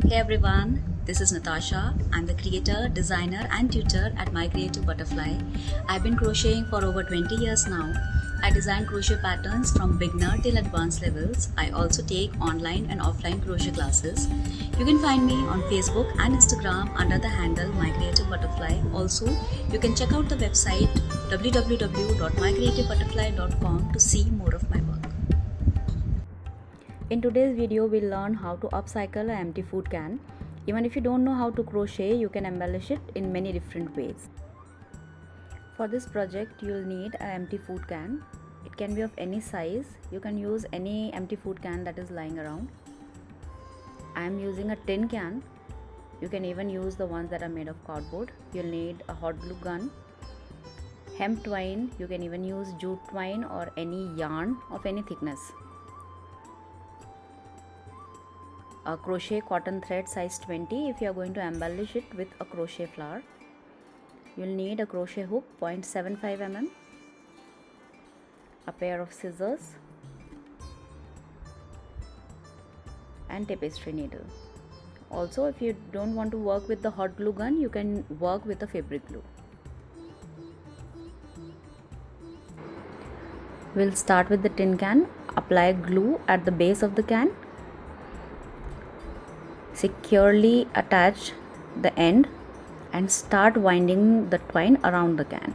Hey everyone, this is Natasha. I'm the creator, designer, and tutor at My Creative Butterfly. I've been crocheting for over 20 years now. I design crochet patterns from beginner till advanced levels. I also take online and offline crochet classes. You can find me on Facebook and Instagram under the handle My Creative Butterfly. Also, you can check out the website www.mycreativebutterfly.com to see more of my work. In today's video, we'll learn how to upcycle an empty food can. Even if you don't know how to crochet, you can embellish it in many different ways. For this project, you'll need an empty food can. It can be of any size. You can use any empty food can that is lying around. I am using a tin can. You can even use the ones that are made of cardboard. You'll need a hot glue gun, hemp twine. You can even use jute twine or any yarn of any thickness. A crochet cotton thread size 20 if you are going to embellish it with a crochet flower. You'll need a crochet hook 0.75 mm, a pair of scissors and tapestry needle. Also, if you don't want to work with the hot glue gun, you can work with a fabric glue. We'll start with the tin can. Apply glue at the base of the can. Securely attach the end and start winding the twine around the can.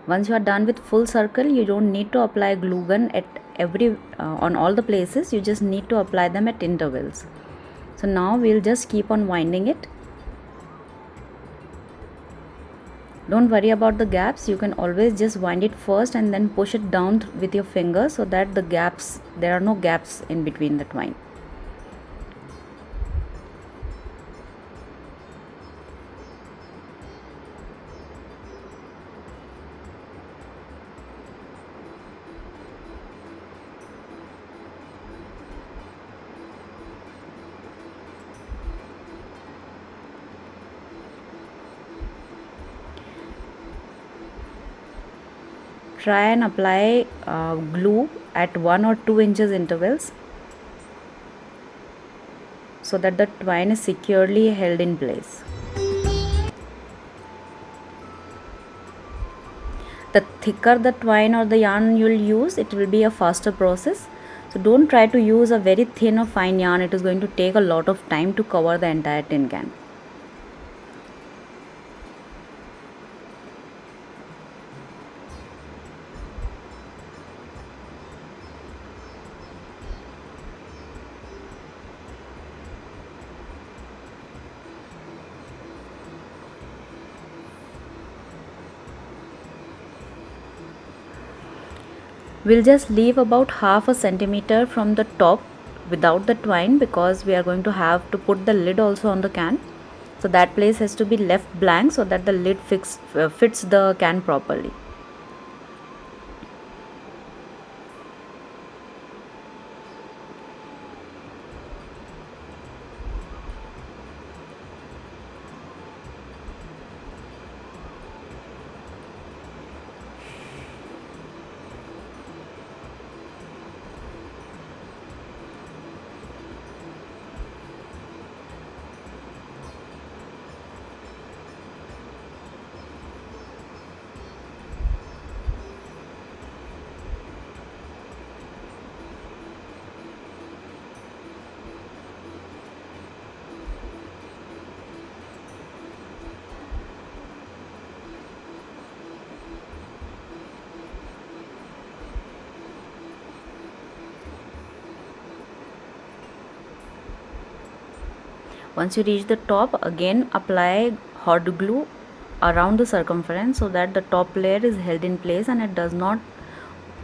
Once you are done with full circle, you don't need to apply glue gun at on all the places. You just need to apply them at intervals. So now we'll just keep on winding it. Don't worry about the gaps. You can always just wind it first and then push it down with your finger so that there are no gaps in between the twine. Try and apply glue at 1 or 2 inches intervals so that the twine is securely held in place. The thicker the twine or the yarn you'll use, it will be a faster process. So don't try to use a very thin or fine yarn. It is going to take a lot of time to cover the entire tin can. We'll just leave about half a centimeter from the top without the twine because we are going to have to put the lid also on the can. So that place has to be left blank so that the lid fits the can properly. Once you reach the top, again apply hot glue around the circumference so that the top layer is held in place and it does not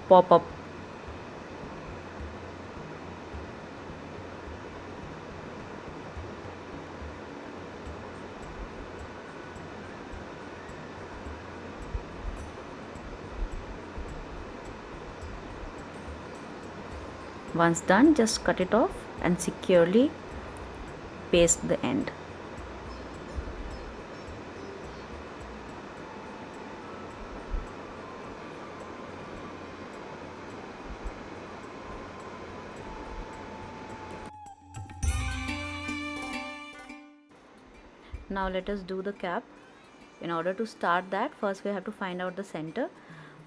pop up. Once done, just cut it off and securely paste the end. Now let us do the cap. In order to start that, first we have to find out the center.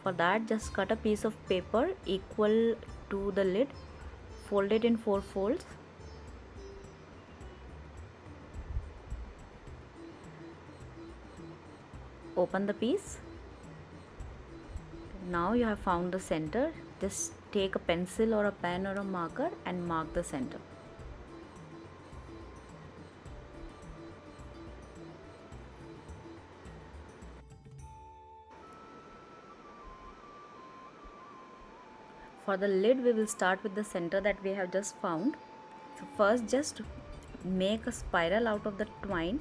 For that, just cut a piece of paper equal to the lid, fold it in 4 folds. Open the piece. Now you have found the center. Just take a pencil or a pen or a marker and mark the center. For the lid, we will start with the center that we have just found. So first, just make a spiral out of the twine.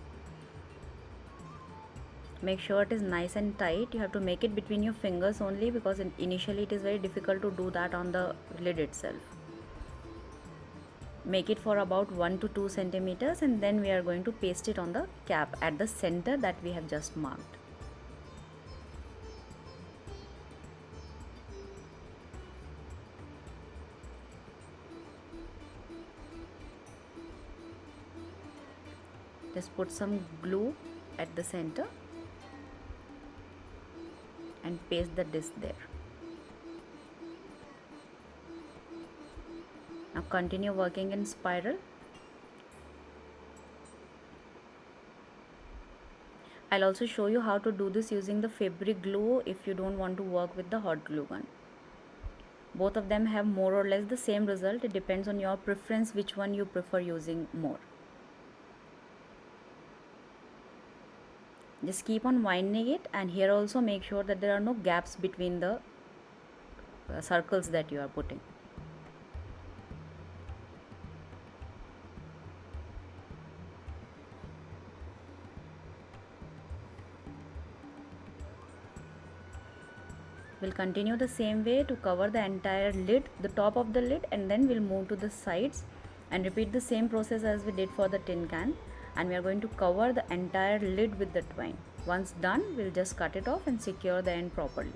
Make sure it is nice and tight. You have to make it between your fingers only, because initially it is very difficult to do that on the lid itself. Make it for about 1 to 2 centimeters, and then we are going to paste it on the cap at the center that we have just marked. Just put some glue at the center and paste the disc there. Now continue working in spiral. I'll also show you how to do this using the fabric glue if you don't want to work with the hot glue gun. Both of them have more or less the same result. It depends on your preference which one you prefer using more. Just keep on winding it, and here also make sure that there are no gaps between the circles that you are putting. We'll continue the same way to cover the entire lid, the top of the lid, and then we'll move to the sides and repeat the same process as we did for the tin can. And we are going to cover the entire lid with the twine. Once done, we'll just cut it off and secure the end properly.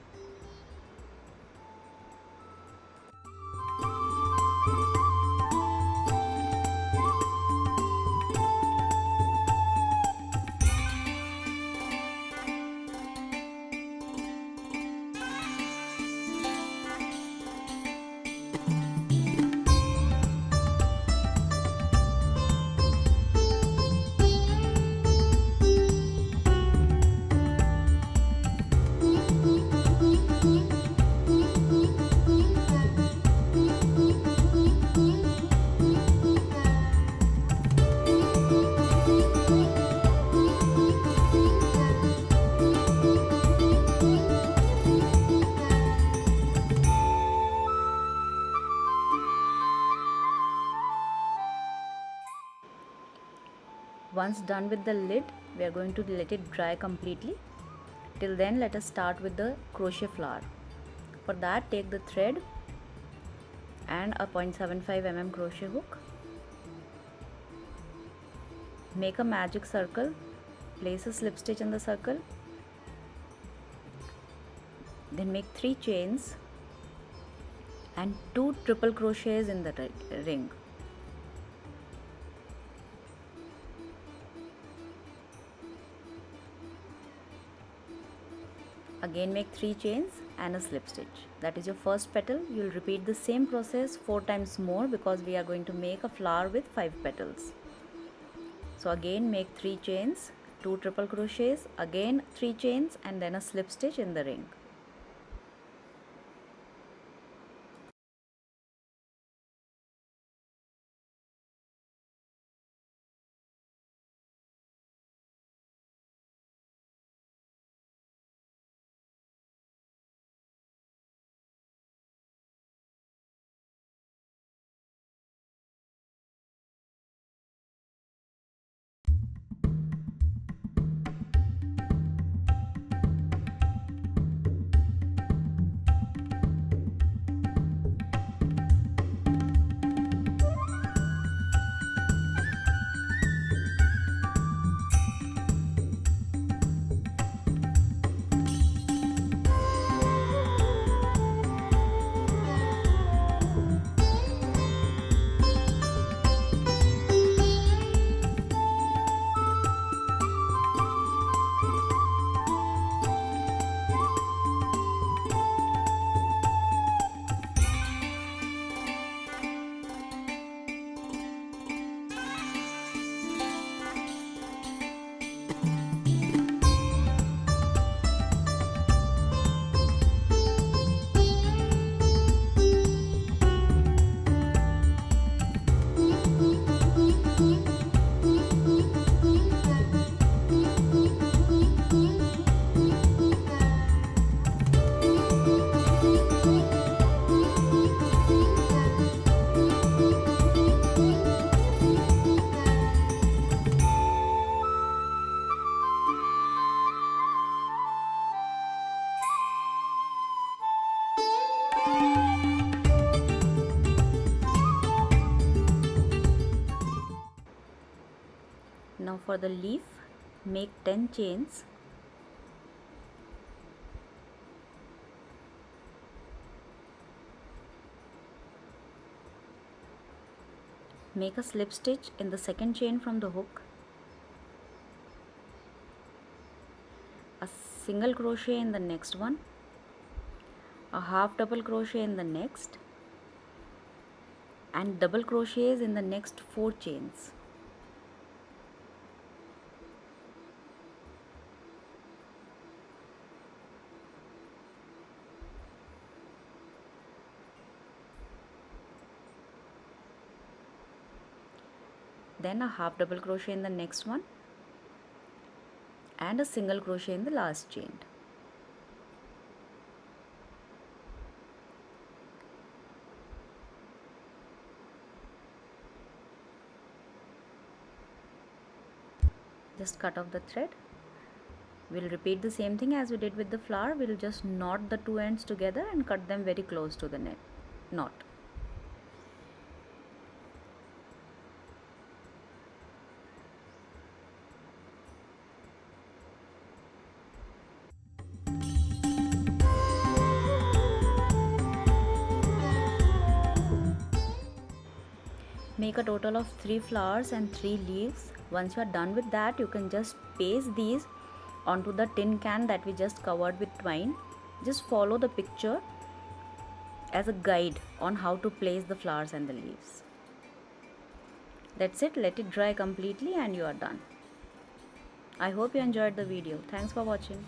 Once done with the lid, we are going to let it dry completely. Till then, let us start with the crochet flower. For that, take the thread and a 0.75 mm crochet hook. Make a magic circle, place a slip stitch in the circle, then make 3 chains and 2 triple crochets in the ring. Again make 3 chains and a slip stitch. That is your first petal. You will repeat the same process 4 times more, because we are going to make a flower with 5 petals. So again make 3 chains, 2 triple crochets, again 3 chains, and then a slip stitch in the ring. for the leaf, make 10 chains. Make a slip stitch in the second chain from the hook, a single crochet in the next one, a half double crochet in the next, and double crochets in the next 4 chains. Then a half double crochet in the next one and a single crochet in the last chain. Just cut off the thread. We'll repeat the same thing as we did with the flower. We'll just knot the two ends together and cut them very close to the knot. Make a total of 3 flowers and 3 leaves. Once you are done with that, you can just paste these onto the tin can that we just covered with twine. Just follow the picture as a guide on how to place the flowers and the leaves. That's it. Let it dry completely and you are done. I hope you enjoyed the video. Thanks for watching.